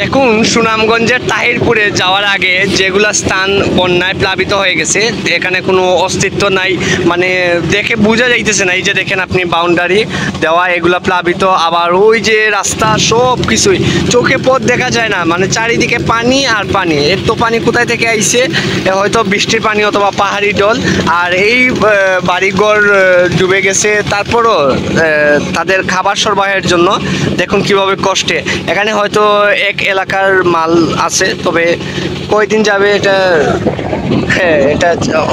এখন সুনামগঞ্জের তাহিরপুরে যাওয়ার আগে যেগুলা স্থান বন্যায় প্লাবিত হয়ে গেছে, এখানে কোনো অস্তিত্ব নাই, মানে দেখে বোঝা যাইতেছে না। এই যে দেখেন আপনি বাউন্ডারি দেওয়া, এগুলা প্লাবিত। আবার ওই যে রাস্তা, সব কিছুই চোখে পথ দেখা যায় না, মানে চারিদিকে পানি আর পানি। এর তো পানি কোথায় থেকে আইছে, হয়তো বৃষ্টির পানি অথবা পাহাড়ি জল। আর এই বাড়িঘর ডুবে গেছে, তারপরও তাদের খাবার সরবরাহের জন্য দেখুন কিভাবে কষ্টে। এখানে হয়তো এক এলাকার মাল আছে, তবে কয়দিন যাবে এটা, হ্যাঁ, এটা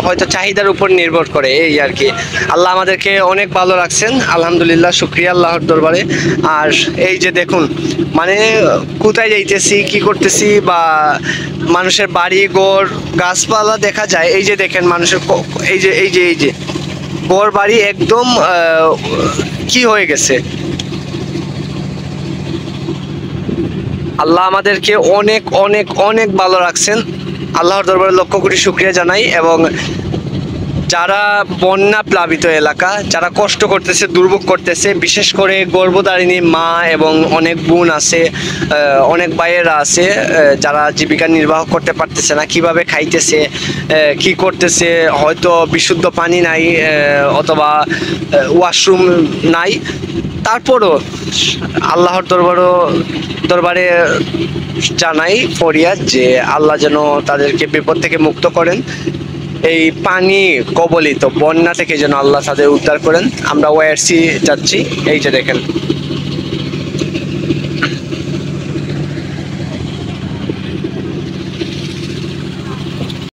হয়তো চাহিদার উপর নির্ভর করে, এই আর কি। আল্লাহ আমাদেরকে অনেক ভালো রাখছেন, আলহামদুলিল্লাহ, শুক্রিয়া আল্লাহর দরবারে। আর এই যে দেখুন, মানে কোথায় যাইতেছি, কি করতেছি, বা মানুষের বাড়ি ঘর গাছপালা দেখা যায়। এই যে দেখেন মানুষের এই যে ঘর বাড়ি একদম কি হয়ে গেছে। আল্লাহ আমাদেরকে অনেক অনেক অনেক ভালো রাখছেন, আল্লাহর দরবারে লক্ষ কোটি শুকরিয়া জানাই। এবং যারা বন্যা প্লাবিত এলাকা, যারা কষ্ট করতেছে, দুর্ভোগ করতেছে, বিশেষ করে গর্ভধারিণী মা এবং অনেক বোন আছে, অনেক ভাইয়েরা আছে, যারা জীবিকা নির্বাহ করতে পারতেছে না, কিভাবে খাইতেছে, কি করতেছে, হয়তো বিশুদ্ধ পানি নাই, অথবা ওয়াশরুম নাই। তারপরও আল্লাহর দরবারে জানাই ফরিয়াদ যে আল্লাহ যেন তাদেরকে বিপদ থেকে মুক্ত করেন, এই পানি কবলিত বন্যা থেকে যেন আল্লাহ তাদের উদ্ধার করেন। আমরা ওয়ারসি যাচ্ছি, এই যে দেখেন।